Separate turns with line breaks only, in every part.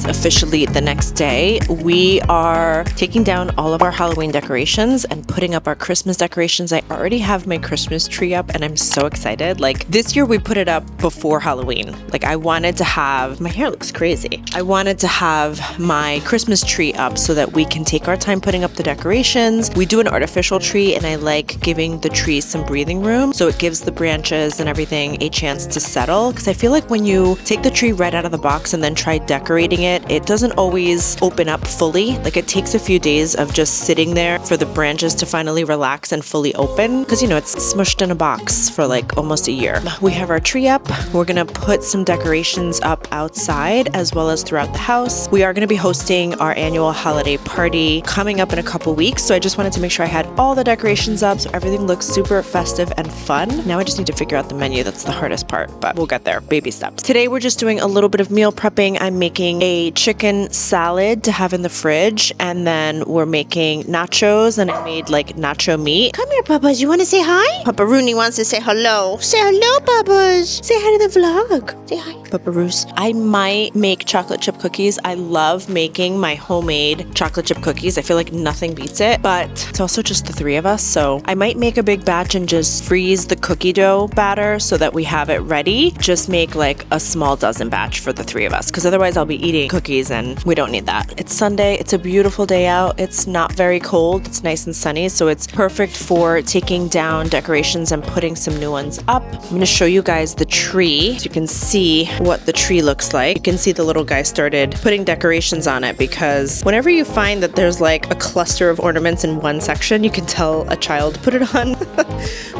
is officially the next day. We are taking down all of our Halloween decorations and putting up our Christmas decorations. I already have my Christmas tree up and I'm so excited. Like this year we put it up before Halloween. Like I wanted to have, my hair looks crazy. I wanted to have my Christmas tree up so that we can take our time putting up the decorations. We do an artificial tree and I like giving the tree some breathing room so it gives the branches and everything a chance to settle, because I feel like when you take the tree right out of the box and then try decorating it, it doesn't always open up fully. Like it takes a few days of just sitting there for the branches to finally relax and fully open, because you know it's smushed in a box for like almost a year. We have our tree up. We're gonna put some decorations up outside as well as throughout the house. We are gonna be hosting our annual holiday party coming up in a couple weeks, so I just wanted to make sure I had all the decorations up so everything looks super festive and fun. Now I just need to figure out the menu. That's the hardest part, but we'll get there. Baby steps. Today we're just doing a little bit of meal prepping. I'm making a chicken salad to have in the fridge, and then we're making nachos, and I made like nacho meat. Come here, Papas. You want to say hi? Papa Rooney wants to say hello. Say hello, Papas. Say hi to the vlog. Say hi, Papa Roos. I might make chocolate chip cookies. I love making my homemade chocolate chip cookies. I feel like nothing beats it, but it's also just the three of us, so I might make a big batch and just freeze the cookie dough batter so that we have it ready. Just make like a small dozen batch for the three of us, because otherwise I'll be eating cookies and we don't need that. It's Sunday. It's a beautiful day out. It's not very cold. It's nice and sunny, so it's perfect for taking down decorations and putting some new ones up. I'm going to show you guys the tree so you can see what the tree looks like. You can see the little guy started putting decorations on it, because whenever you find that there's like a cluster of ornaments in one section, you can tell a child put it on.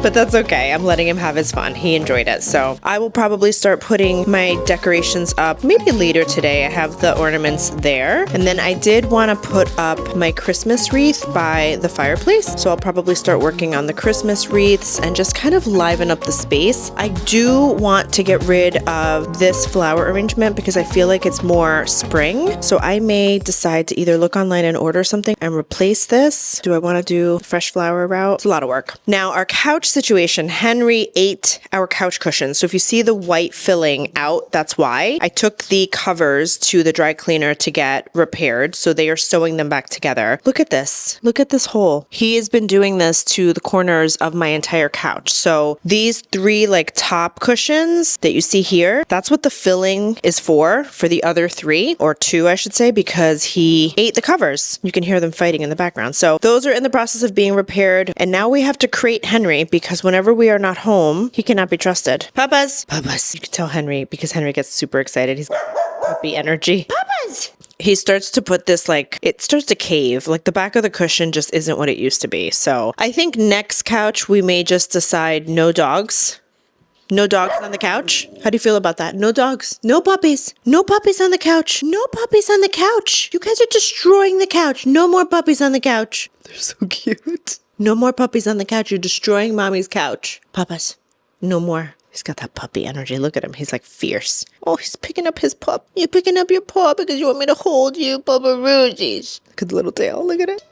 But that's okay. I'm letting him have his fun. He enjoyed it. So I will probably start putting my decorations up maybe later today. I have the ornaments there. And then I did want to put up my Christmas wreath by the fireplace. So I'll probably start working on the Christmas wreaths and just kind of liven up the space. I do want to get rid of this flower arrangement because I feel like it's more spring. So I may decide to either look online and order something and replace this. Do I want to do fresh flower route? It's a lot of work. Now our couch situation, Henry ate our couch cushions. So if you see the white filling out, that's why. I took the covers to the dry cleaner to get repaired. So they are sewing them back together. Look at this. Look at this hole. He has been doing this to the corners of my entire couch. So these three like top cushions that you see here, that's what the filling is for the other three, or two I should say, because he ate the covers. You can hear them fighting in the background. So those are in the process of being repaired. And now we have to crate Henry, because whenever we are not home, he cannot be trusted. Papas! Papas! You can tell Henry, because Henry gets super excited. He's got puppy energy. Papas! He starts to put this, like, it starts to cave. Like the back of the cushion just isn't what it used to be. So I think next couch we may just decide no dogs. No dogs on the couch? How do you feel about that? No dogs. No puppies. No puppies on the couch. No puppies on the couch. You guys are destroying the couch. No more puppies on the couch. They're so cute. No more puppies on the couch. You're destroying mommy's couch. Papas, no more. He's got that puppy energy. Look at him. He's like fierce. Oh, he's picking up his pup. You're picking up your paw because you want me to hold you, Bubba Rosies. Look at the little tail. Look at it.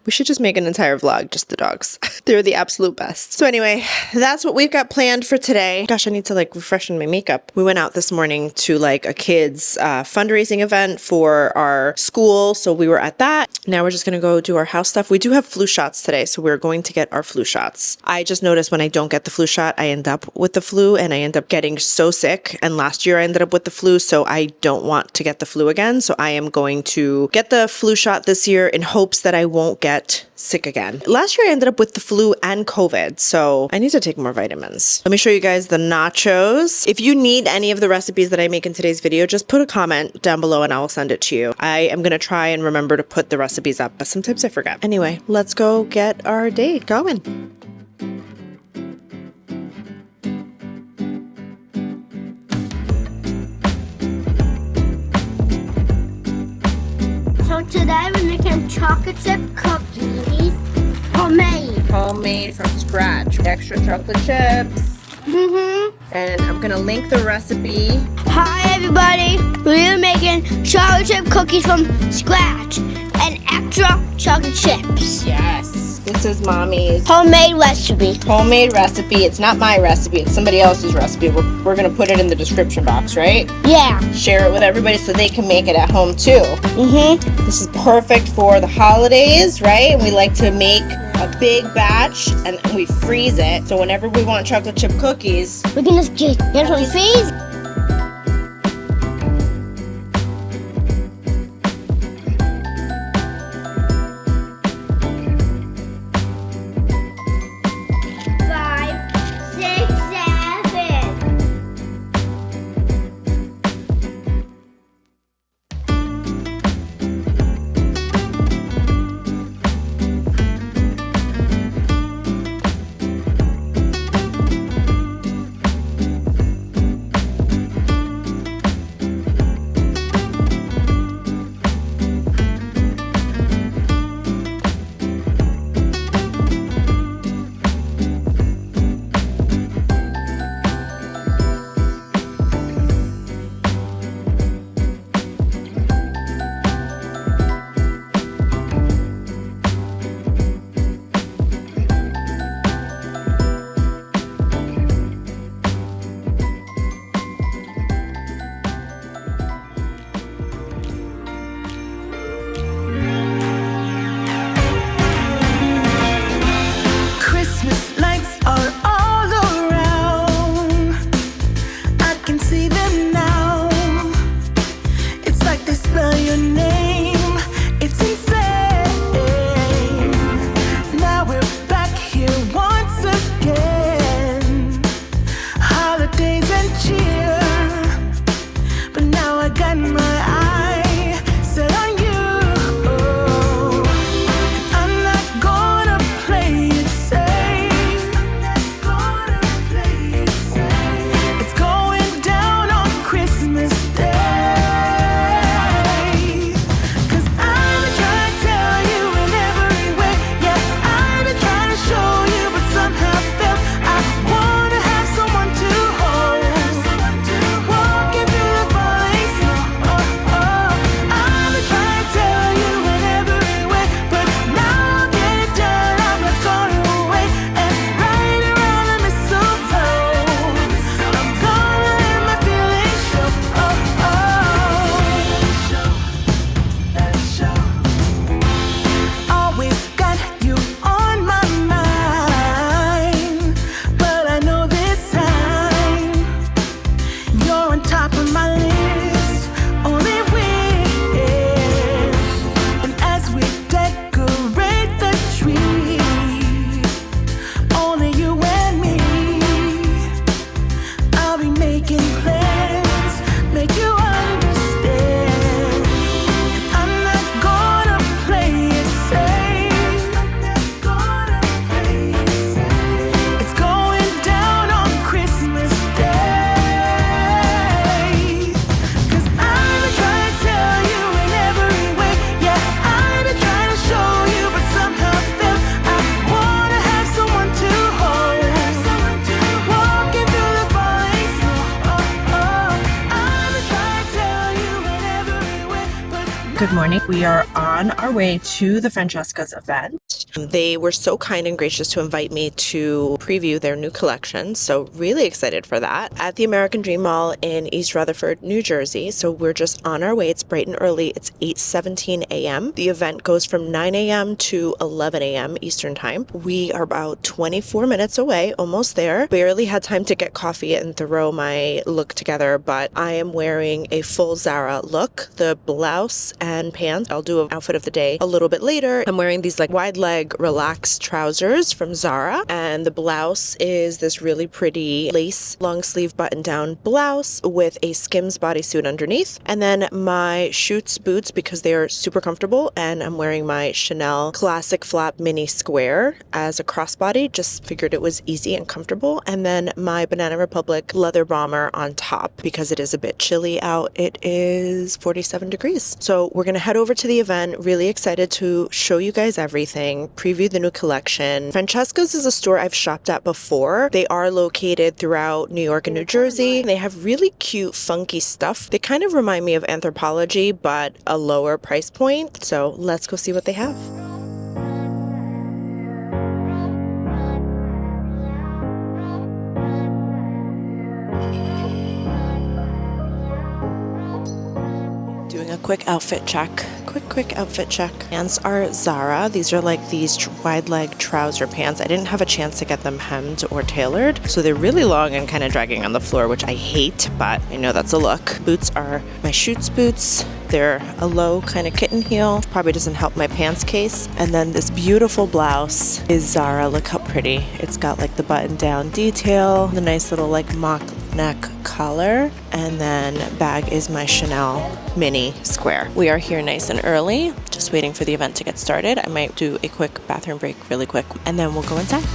We should just make an entire vlog, just the dogs. They're the absolute best. So anyway, that's what we've got planned for today. Gosh, I need to like refreshen my makeup. We went out this morning to like a kids fundraising event for our school. So we were at that. Now we're just going to go do our house stuff. We do have flu shots today, so we're going to get our flu shots. I just noticed when I don't get the flu shot, I end up with the flu and I end up getting so sick. And last year I ended up with the flu, so I don't want to get the flu again. So I am going to get the flu shot this year in hopes that I won't get sick again. Last year I ended up with the flu and COVID, so I need to take more vitamins. Let me show you guys the nachos. If you need any of the recipes that I make in today's video, just put a comment down below and I will send it to you. I am going to try and remember to put the recipes up, but sometimes I forget. Anyway, let's go get our day going.
So today we're making chocolate chip cookies. Homemade
From scratch. Extra chocolate chips. And I'm gonna link the recipe.
Hi everybody, we're making chocolate chip cookies from scratch and extra chocolate chips.
Yes. This is Mommy's
Homemade recipe.
homemade recipe. It's not my recipe, it's somebody else's recipe. We're gonna put it in the description box, right?
Yeah.
Share it with everybody so they can make it at home too.
Mm-hmm.
This is perfect for the holidays, right? And we like to make a big batch and we freeze it. So whenever we want chocolate chip cookies,
We can just get some freeze.
Good morning. We are on our way to the Francesca's event. They were so kind and gracious to invite me to preview their new collection, so really excited for that. At the American Dream Mall in East Rutherford, New Jersey, so we're just on our way. It's bright and early. It's 8:17 a.m. The event goes from 9 a.m. to 11 a.m. Eastern Time. We are about 24 minutes away, almost there. Barely had time to get coffee and throw my look together, but I am wearing a full Zara look. The blouse and pants, I'll do an outfit of the day a little bit later. I'm wearing these like wide leg relaxed trousers from Zara, and the blouse is this really pretty lace long sleeve button down blouse with a Skims bodysuit underneath, and then my Schutz boots because they are super comfortable, and I'm wearing my Chanel classic flap mini square as a crossbody. Just figured it was easy and comfortable, and then my Banana Republic leather bomber on top because it is a bit chilly out. It is 47 degrees. So we're gonna head over to the event. Really excited to show you guys everything, preview the new collection. Francesca's is a store I've shopped at before. They are located throughout New York and New Jersey. They have really cute, funky stuff. They kind of remind me of Anthropologie, but a lower price point. So let's go see what they have. quick outfit check. Quick outfit check. Pants are Zara. These are like these wide leg trouser pants. I didn't have a chance to get them hemmed or tailored, so they're really long and kind of dragging on the floor, which I hate, but I know that's a look. Boots are my Schutz boots. They're a low kind of kitten heel. Probably doesn't help my pants case. And then this beautiful blouse is Zara. Look how pretty. It's got like the button down detail, the nice little like mock neck collar, and then bag is my Chanel mini square. We are here nice and early, just waiting for the event to get started. I might do a quick bathroom break really quick, and then we'll go inside.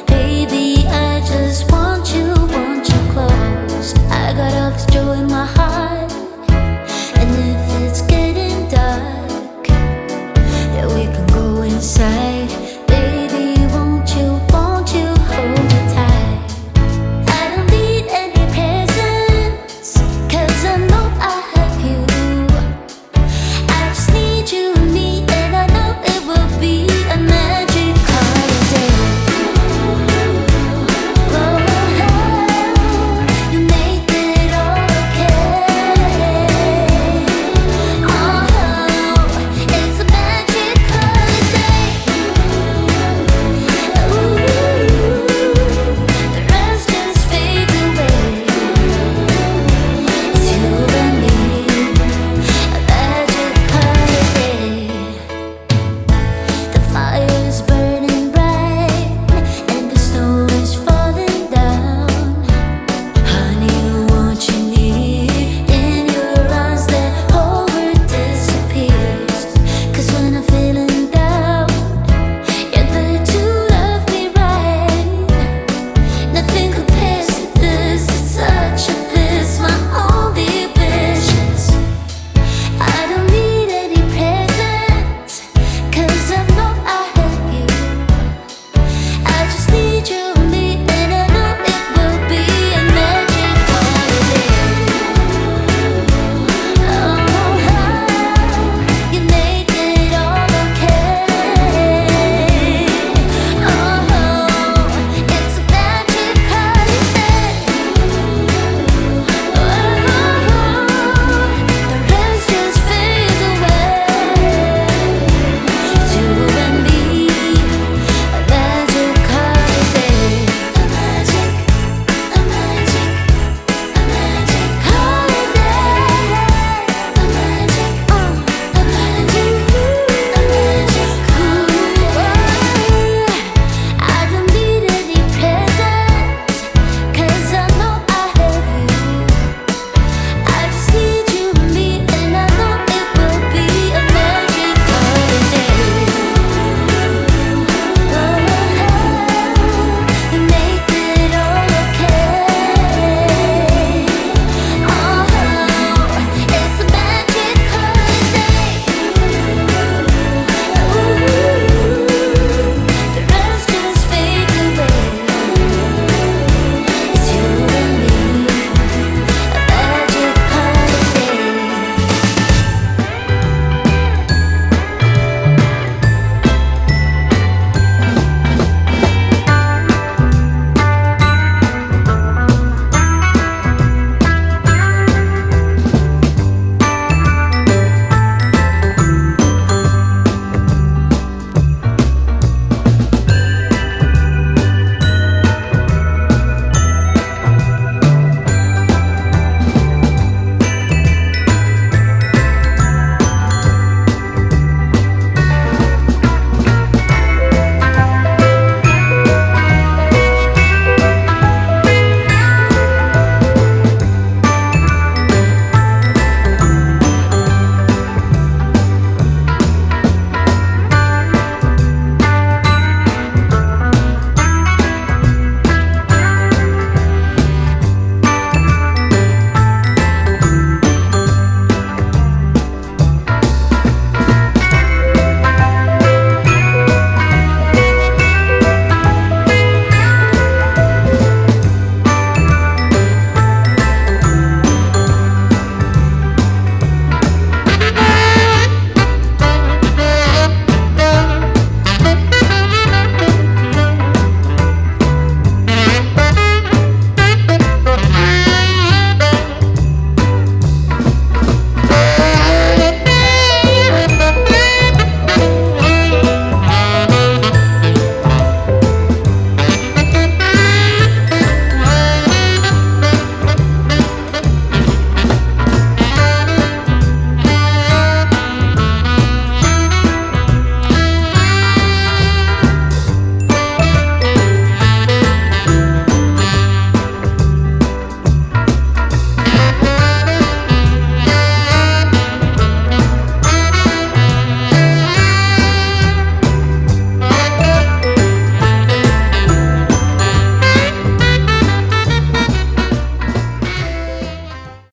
Baby, I just want you close. I got all this joy in my